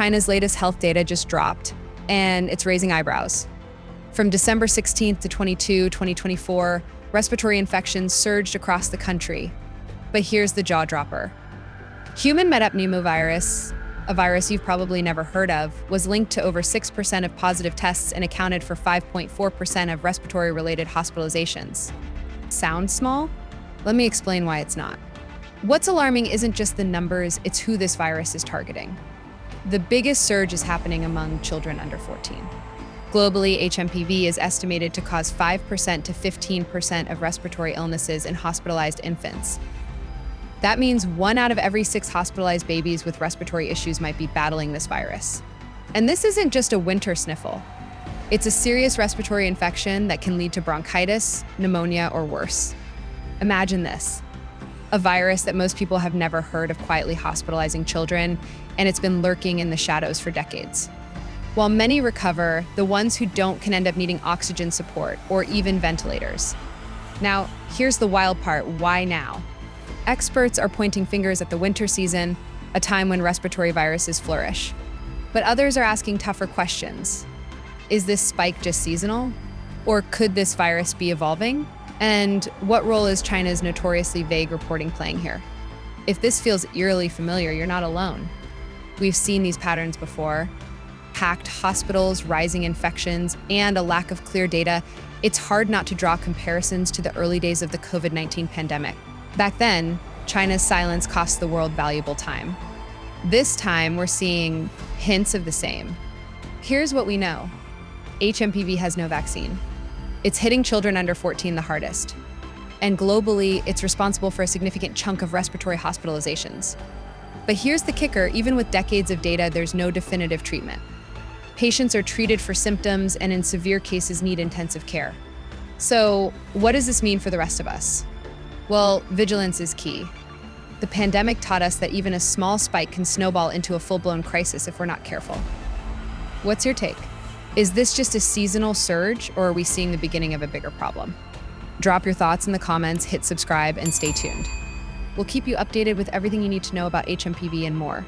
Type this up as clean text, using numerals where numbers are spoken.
China's latest health data just dropped, and it's raising eyebrows. From December 16th to 2024, respiratory infections surged across the country. But here's the jaw dropper. Human Metapneumovirus, a virus you've probably never heard of, was linked to over 6% of positive tests and accounted for 5.4% of respiratory-related hospitalizations. Sounds small? Let me explain why it's not. What's alarming isn't just the numbers, it's who this virus is targeting. The biggest surge is happening among children under 14. Globally, HMPV is estimated to cause 5% to 15% of respiratory illnesses in hospitalized infants. That means 1 out of every 6 hospitalized babies with respiratory issues might be battling this virus. And this isn't just a winter sniffle. It's a serious respiratory infection that can lead to bronchitis, pneumonia, or worse. Imagine this. A virus that most people have never heard of quietly hospitalizing children, and it's been lurking in the shadows for decades. While many recover, the ones who don't can end up needing oxygen support or even ventilators. Now, here's the wild part. Why now? Experts are pointing fingers at the winter season, a time when respiratory viruses flourish. But others are asking tougher questions. Is this spike just seasonal? Or could this virus be evolving? And what role is China's notoriously vague reporting playing here? If this feels eerily familiar, you're not alone. We've seen these patterns before. Packed hospitals, rising infections, and a lack of clear data. It's hard not to draw comparisons to the early days of the COVID-19 pandemic. Back then, China's silence cost the world valuable time. This time, we're seeing hints of the same. Here's what we know. HMPV has no vaccine. It's hitting children under 14 the hardest. And globally, it's responsible for a significant chunk of respiratory hospitalizations. But here's the kicker, even with decades of data, there's no definitive treatment. Patients are treated for symptoms and in severe cases need intensive care. So what does this mean for the rest of us? Well, vigilance is key. The pandemic taught us that even a small spike can snowball into a full-blown crisis if we're not careful. What's your take? Is this just a seasonal surge, or are we seeing the beginning of a bigger problem? Drop your thoughts in the comments, hit subscribe, and stay tuned. We'll keep you updated with everything you need to know about HMPV and more.